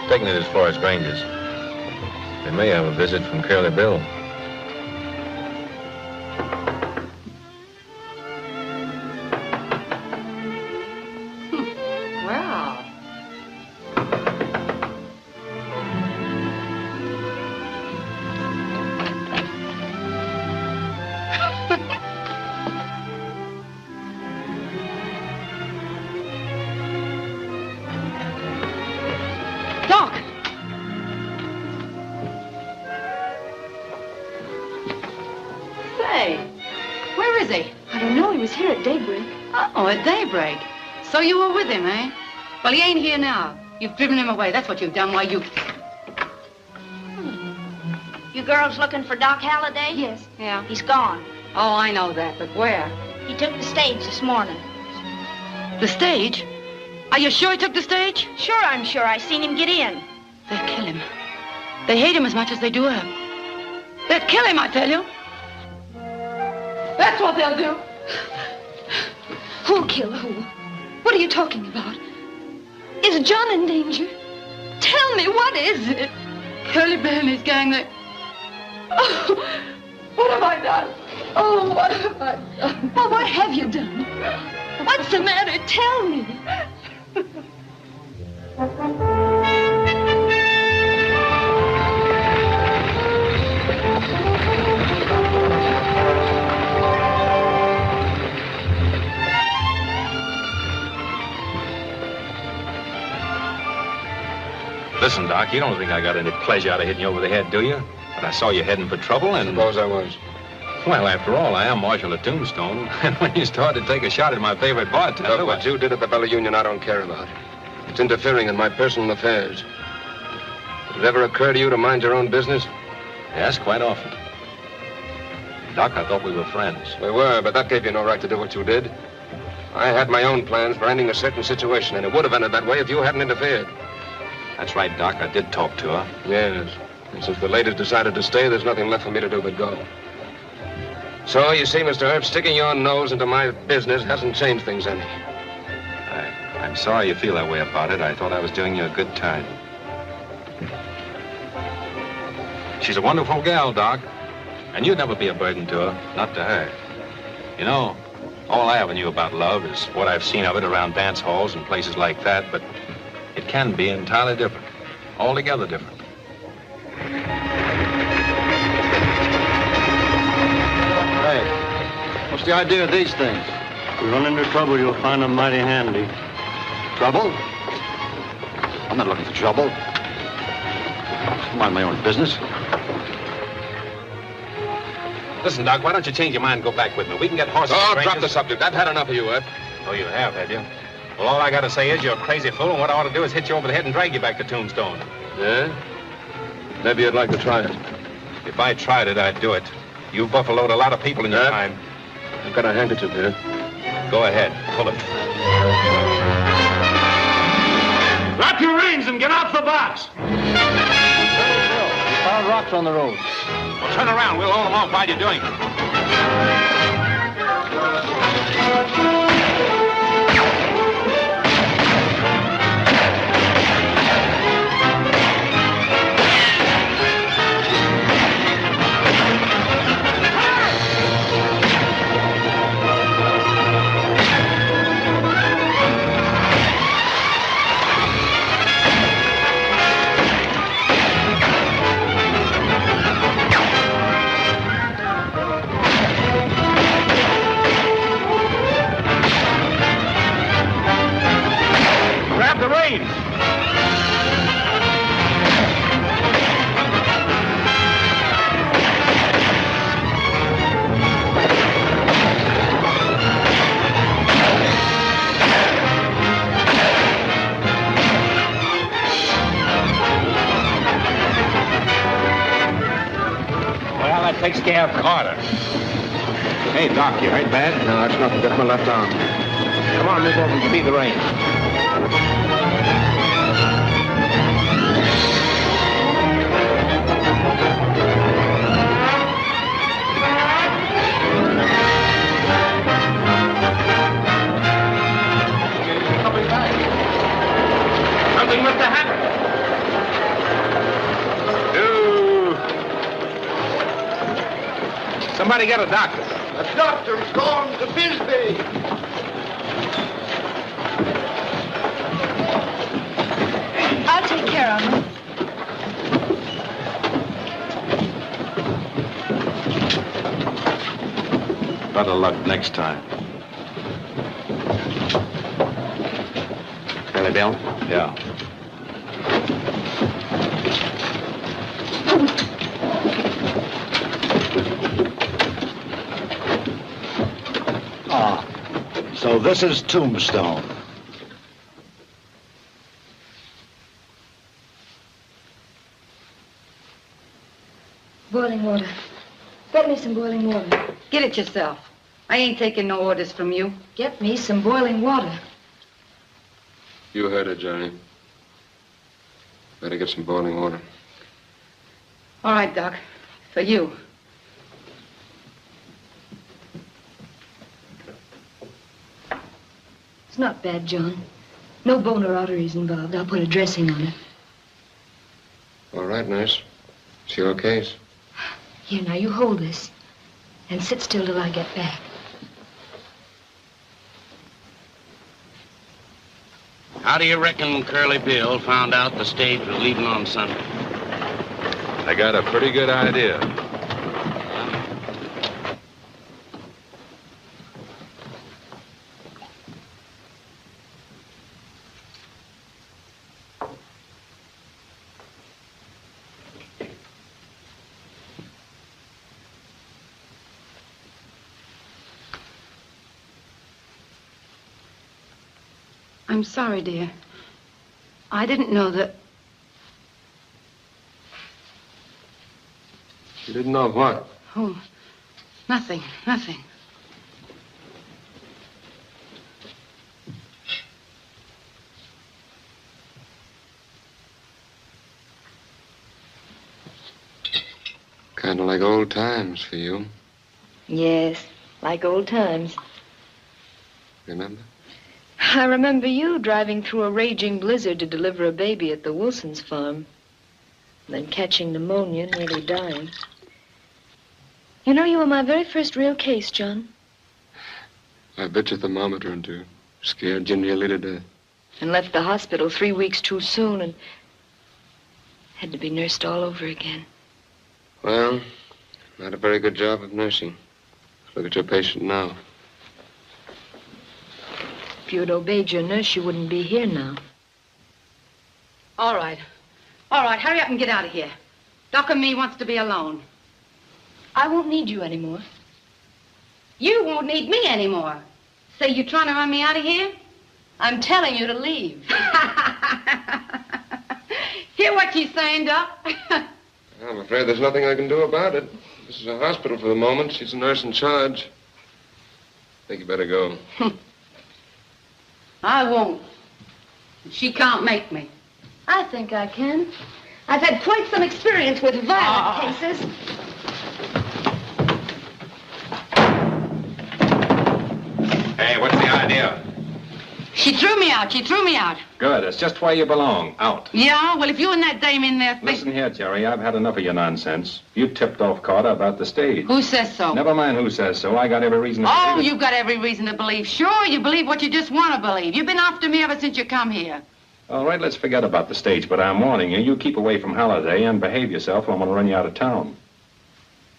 Taking it as far as Granger's. They may have a visit from Curly Bill. Well. Doc! Say, where is he? I don't know. He was here at daybreak. Oh, at daybreak. So you were with him, eh? Well, he ain't here now. You've driven him away. That's what you've done. Why, you... You girls looking for Doc Holliday? Yes. Yeah. He's gone. Oh, I know that, but where? He took the stage this morning. The stage? Are you sure he took the stage? Sure, I'm sure. I seen him get in. They'll kill him. They hate him as much as they do her. They'll kill him, I tell you. That's what they'll do. Who'll kill who? What are you talking about? Is John in danger? Tell me, what is it? Curly Bill and his gang, they... Oh, What have I done? Oh, what have I done? Oh, what have you done? What's the matter? Tell me. Listen, Doc, you don't think I got any pleasure out of hitting you over the head, do you? But I saw you heading for trouble and... Suppose I was. Well, after all, I am Marshal of Tombstone. And when you started to take a shot at my favorite bartender... Look, what you did at the Bella Union, I don't care about. It's interfering in my personal affairs. Did it ever occur to you to mind your own business? Yes, quite often. Doc, I thought we were friends. We were, but that gave you no right to do what you did. I had my own plans for ending a certain situation, and it would have ended that way if you hadn't interfered. That's right, Doc. I did talk to her. Yes. And since the ladies decided to stay, there's nothing left for me to do but go. So, you see, Mr. Earp, sticking your nose into my business hasn't changed things any. I'm sorry you feel that way about it. I thought I was doing you a good turn. She's a wonderful gal, Doc. And you'd never be a burden to her, not to her. You know, all I ever knew about love is what I've seen of it around dance halls and places like that, but it can be entirely different, altogether different. Hey, what's the idea of these things? If you run into trouble, you'll find them mighty handy. Trouble? I'm not looking for trouble. I mind my own business. Listen, Doc, why don't you change your mind and go back with me? We can get horses. Oh, drop the subject. I've had enough of you, Earp. Oh, you have you? Well, all I got to say is you're a crazy fool, and what I ought to do is hit you over the head and drag you back to Tombstone. Yeah? Maybe you'd like to try it. If I tried it, I'd do it. You buffaloed a lot of people in your time. I've got a handkerchief here. Go ahead. Pull it. Drop your reins and get off the box. We found rocks on the road. Well, turn around. We'll hold them off while you're doing it. Grab the reins. Well, that takes care of Carter. Hey, Doc, you hurt bad? No, it's nothing. Just my left arm. Come on, move over and speed the reins. Something must have happened. Somebody get a doctor. The doctor's gone to Bisbee. I'll take care of him. Better luck next time. Billy Bill? Yeah. So this is Tombstone. Boiling water. Get me some boiling water. Get it yourself. I ain't taking no orders from you. Get me some boiling water. You heard it, Johnny. Better get some boiling water. All right, Doc. For you. It's not bad, John. No bone or arteries involved. I'll put a dressing on it. All right, nurse. It's your case. Here, now, you hold this. And sit still till I get back. How do you reckon Curly Bill found out the stage was leaving on Sunday? I got a pretty good idea. I'm sorry, dear. I didn't know that... You didn't know what? Oh, nothing. Kind of like old times for you. Yes, like old times. Remember? I remember you driving through a raging blizzard to deliver a baby at the Wilson's farm. Then catching pneumonia, nearly dying. You know, you were my very first real case, John. I bet your thermometer into scared you nearly to death. And left the hospital 3 weeks too soon and had to be nursed all over again. Well, not a very good job of nursing. Look at your patient now. If you had obeyed your nurse, you wouldn't be here now. All right, hurry up and get out of here. Doc and me wants to be alone. I won't need you anymore. You won't need me anymore. Say, you trying to run me out of here? I'm telling you to leave. Hear what she's saying, Doc? I'm afraid there's nothing I can do about it. This is a hospital for the moment. She's a nurse in charge. I think you better go. I won't. She can't make me. I think I can. I've had quite some experience with violent cases. Hey, what's the idea? She threw me out. Good. That's just where you belong. Out. Yeah? Well, if you and that dame in there think... Listen here, Jerry. I've had enough of your nonsense. You tipped off Carter about the stage. Who says so? Never mind who says so. I got every reason to Oh, believe it. you've got every reason to believe. Sure, you believe what you just want to believe. You've been after me ever since you come here. All right, let's forget about the stage, but I'm warning you. You keep away from Holliday and behave yourself or I'm going to run you out of town.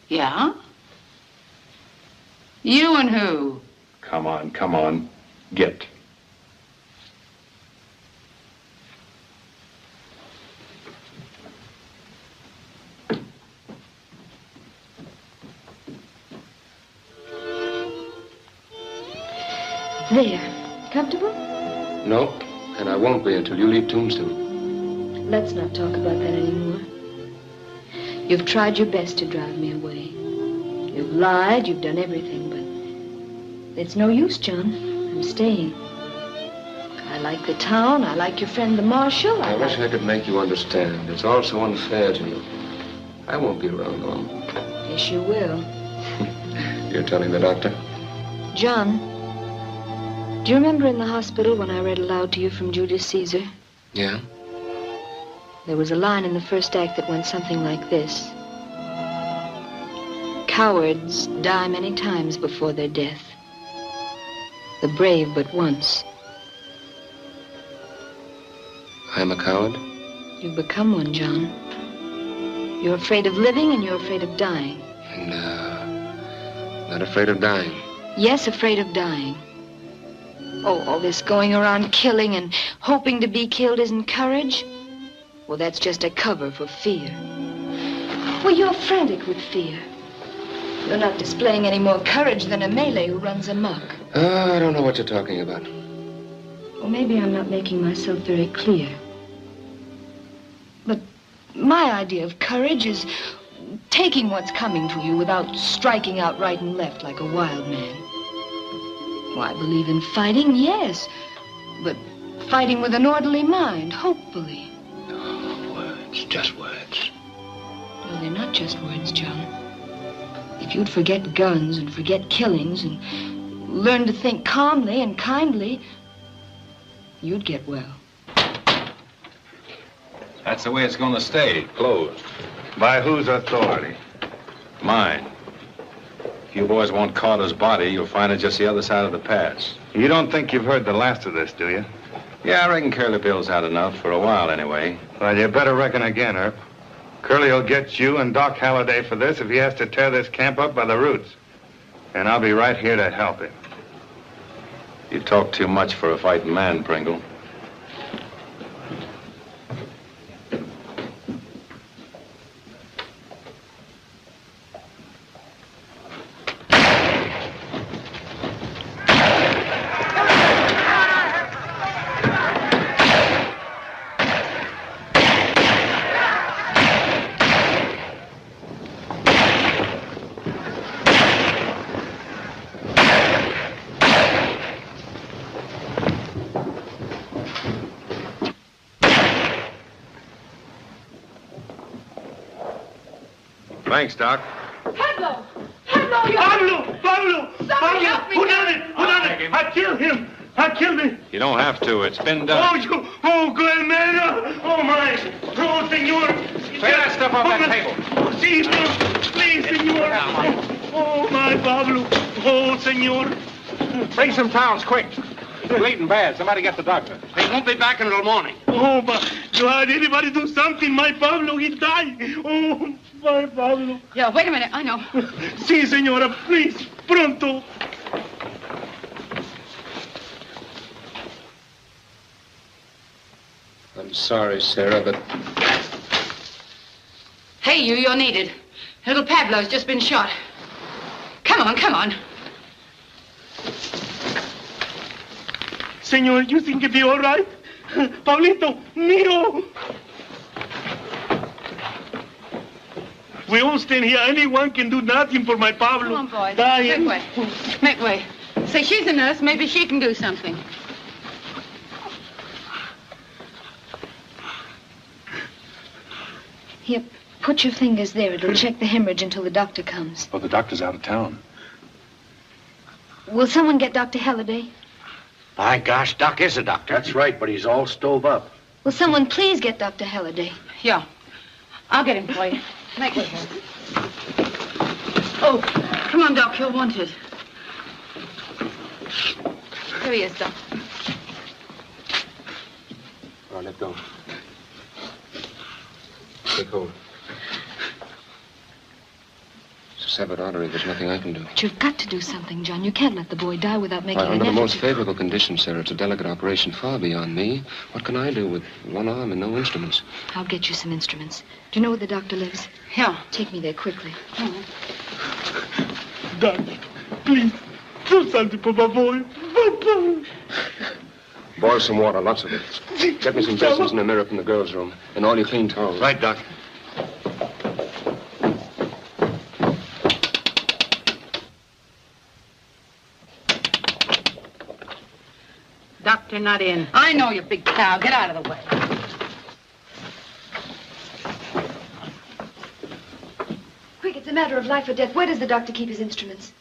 Yeah? You and who? Come on. Get. There. Comfortable? No, and I won't be until you leave Tombstone. Let's not talk about that anymore. You've tried your best to drive me away. You've lied, you've done everything, but it's no use, John. I'm staying. I like the town, I like your friend the marshal. I wish I could make you understand. It's all so unfair to you. I won't be around long. Yes, you will. You're telling the doctor? John, do you remember in the hospital when I read aloud to you from Julius Caesar? Yeah? There was a line in the first act that went something like this. Cowards die many times before their death. The brave but once. I'm a coward? You've become one, John. You're afraid of living and you're afraid of dying. No, not afraid of dying. Yes, afraid of dying. Oh, all this going around killing and hoping to be killed isn't courage? Well, that's just a cover for fear. Well, you're frantic with fear. You're not displaying any more courage than a Malay who runs amok. I don't know what you're talking about. Well, maybe I'm not making myself very clear. But my idea of courage is taking what's coming to you without striking out right and left like a wild man. Well, I believe in fighting, yes, but fighting with an orderly mind, hopefully. Oh, words, just words. No, they're not just words, John. If you'd forget guns and forget killings and learn to think calmly and kindly, you'd get well. That's the way it's going to stay, closed. By whose authority? Mine. If you boys want Carter's body, you'll find it just the other side of the pass. You don't think you've heard the last of this, do you? Yeah, I reckon Curly Bill's had enough for a while anyway. Well, you better reckon again, Earp. Curly will get you and Doc Holliday for this if he has to tear this camp up by the roots. And I'll be right here to help him. You talk too much for a fighting man, Pringle. Thanks, Doc. Pablo! Pablo, you... Pablo! Somebody help me! Who done it? Who done it? I killed him! I killed him! You don't have to. It's been done. Guillermo! Oh, my! Oh, senor! Take that stuff off that table. Please, please, senor! Oh, my Pablo! Oh, senor! Bring some towels, quick. He's bleeding bad. Somebody get the doctor. He won't be back until morning. Oh, my God, anybody do something. My Pablo, he died. Oh, my Pablo. Yeah, wait a minute. I know. Sí, señora, please, pronto. I'm sorry, Sarah, but... Hey, you're needed. Little Pablo's just been shot. Come on, come on. Senor, you think he'll be all right? Pablito, mío. We all stand here. Anyone can do nothing for my Pablo. Come on, boys. Dying. Make way. Make way. Say, she's a nurse. Maybe she can do something. Here, put your fingers there. It'll check the hemorrhage until the doctor comes. Oh, the doctor's out of town. Will someone get Dr. Halliday? My gosh, Doc is a doctor. That's right, but he's all stove up. Will someone please get Dr. Halliday? Yeah. I'll get him for you. Make way. Oh, come on, Doc. You're wanted. Here he is, Doc. All right, let go. Take hold. It's a severed artery. There's nothing I can do. But you've got to do something, John. You can't let the boy die without making Under an the effort. most favorable conditions, Sarah, it's a delicate operation far beyond me. What can I do with one arm and no instruments? I'll get you some instruments. Do you know where the doctor lives? Yeah. Take me there quickly. Doc, please, do something for my boy. Boil some water, lots of it. Get me some basins and a mirror from the girls' room. And all your clean towels. Right, Doc. Doctor not in. I know, you big cow. Get out of the way. Quick, it's a matter of life or death. Where does the doctor keep his instruments?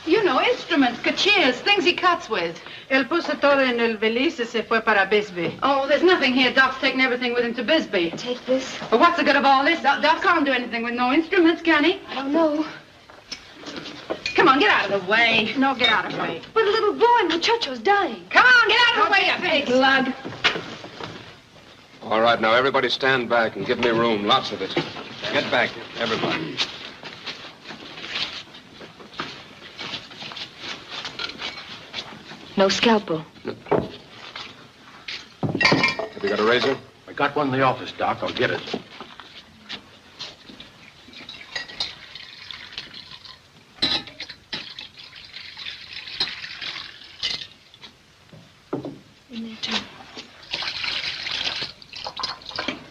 You know, instruments, cachiers, things he cuts with. Él puso todo en el valise y se fue para Bisbee. Oh, there's nothing here. Doc's taking everything with him to Bisbee. Take this. But what's the good of all this? Doc can't do anything with no instruments, can he? I don't know. Come on, get out of the way. No, get out of the way. But a little boy, Muchacho's dying. Come on, get out of the way, you big lug. All right, now, everybody stand back and give me room. Lots of it. Get back, everybody. No scalpel. Have you got a razor? I got one in the office, Doc. I'll get it. In there, too.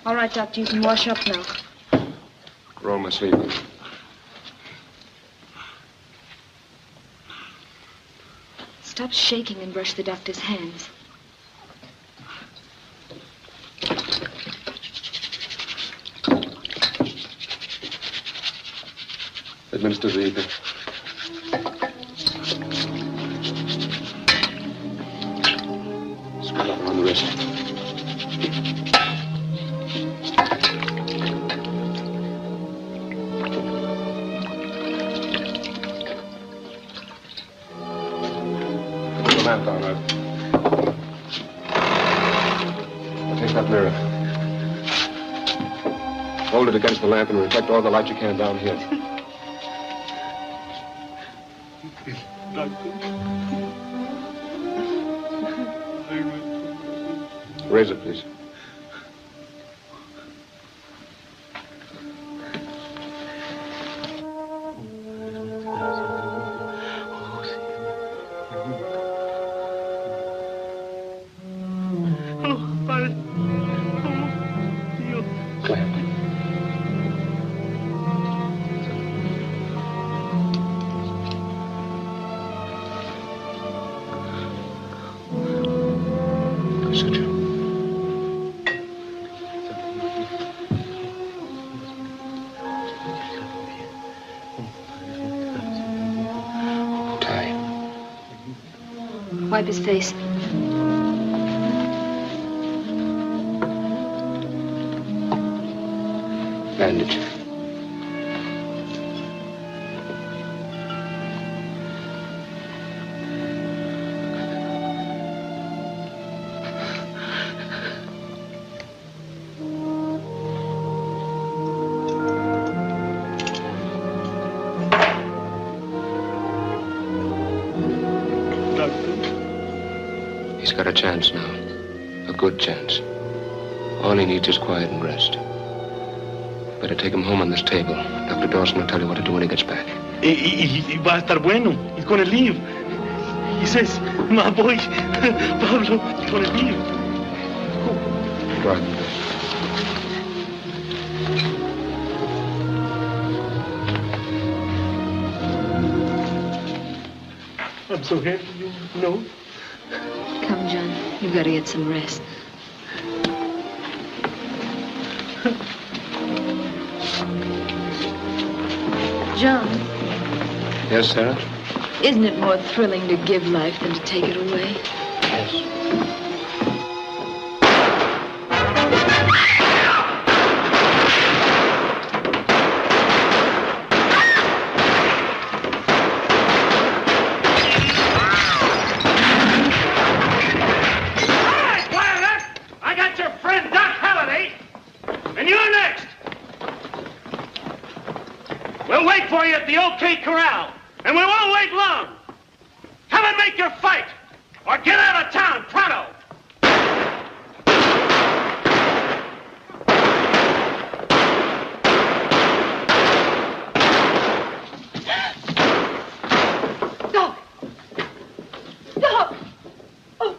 All right, Doctor, you can wash up now. Roll my sleeve up. Stop shaking and brush the doctor's hands. Administer the ether. Spread out around the wrist. that mirror. Hold it against the lamp and reflect all the light you can down here. Razor, please. Wipe his face. Bandage. He's got a chance now. A good chance. All he needs is quiet and rest. Better take him home on this table. Dr. Dawson will tell you what to do when he gets back. Y va a estar bueno. He's gonna leave. He says, my boy, Pablo, he's gonna leave. Go ahead. I'm so happy, you know. Come, John. You've got to get some rest. John, Yes, Sarah? isn't it more thrilling to give life than to take it away? Yes. At the OK Corral, and we won't wait long. Come and make your fight, or get out of town, pronto. Doc! Doc! Oh,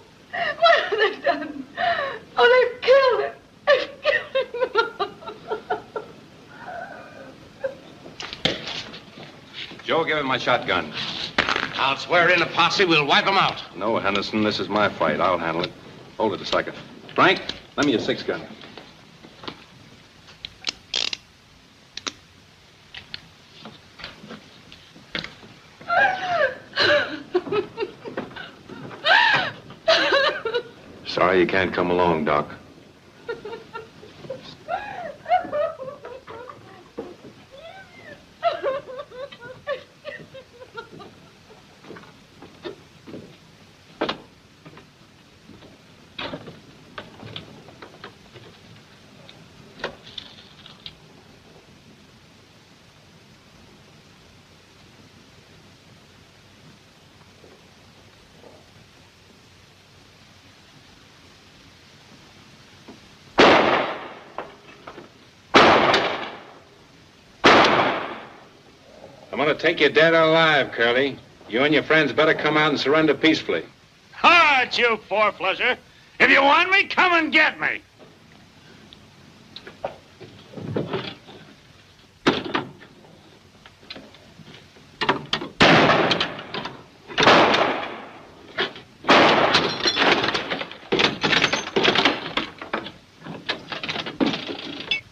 what have they done? Oh, they've killed him. They've killed him. Joe, give him my shotgun. I'll swear in a posse, we'll wipe them out. No, Henderson, this is my fight. I'll handle it. Hold it a second. Frank, lend me your 6-gun. Sorry you can't come along, Doc. I'm gonna take you dead or alive, Curly. You and your friends better come out and surrender peacefully. All right, you four-flusher. If you want me, come and get me.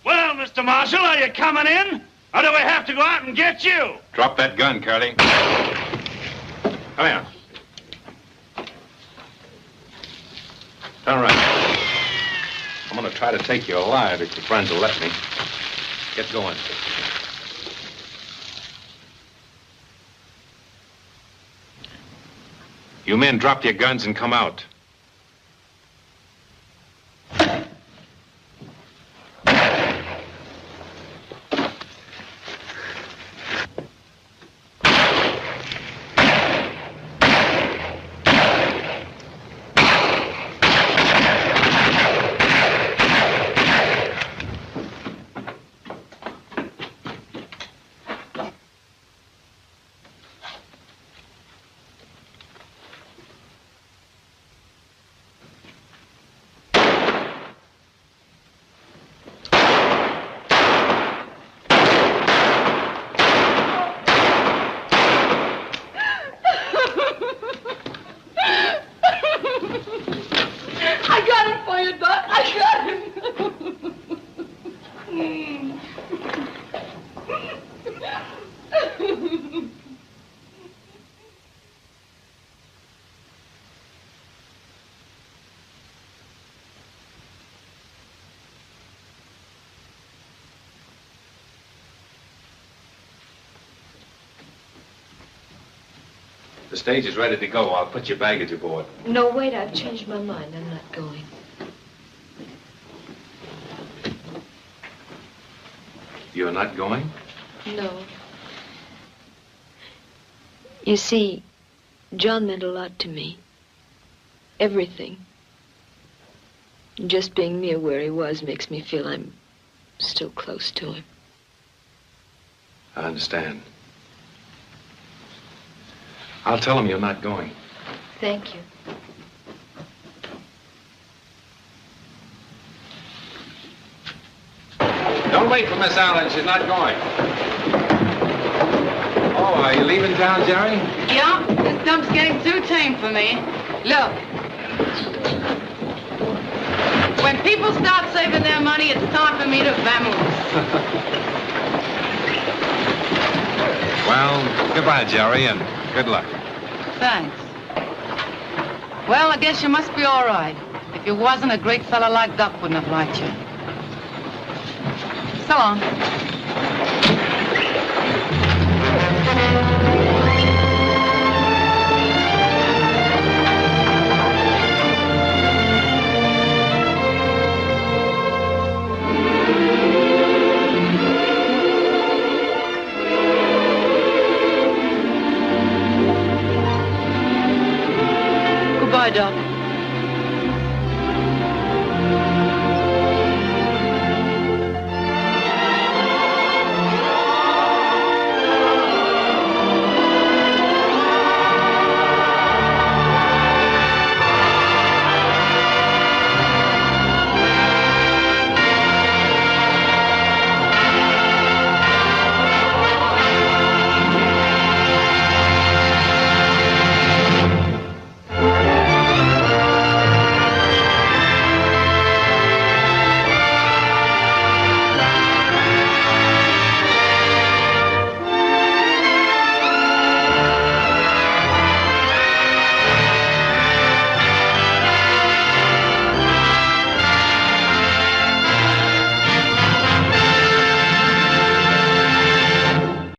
Well, Mr. Marshal, are you coming in? Or do we have to go out and get you? Drop that gun, Curly. Come here. Turn around. I'm gonna try to take you alive if your friends will let me. Get going. You men drop your guns and come out. got him for you, Doc. I got him. The stage is ready to go. I'll put your baggage aboard. No, wait, I've changed my mind. I'm not going. You're not going? No. You see, John meant a lot to me. Everything. Just being near where he was makes me feel I'm still close to him. I understand. I'll tell him you're not going. Thank you. Don't wait for Miss Allen. She's not going. Oh, are you leaving town, Jerry? Yeah, this dump's getting too tame for me. Look. When people start saving their money, it's time for me to vamoose. Well, goodbye, Jerry, and good luck. Thanks. Well, I guess you must be all right. If you wasn't, a great fella like Doc wouldn't have liked you. So long.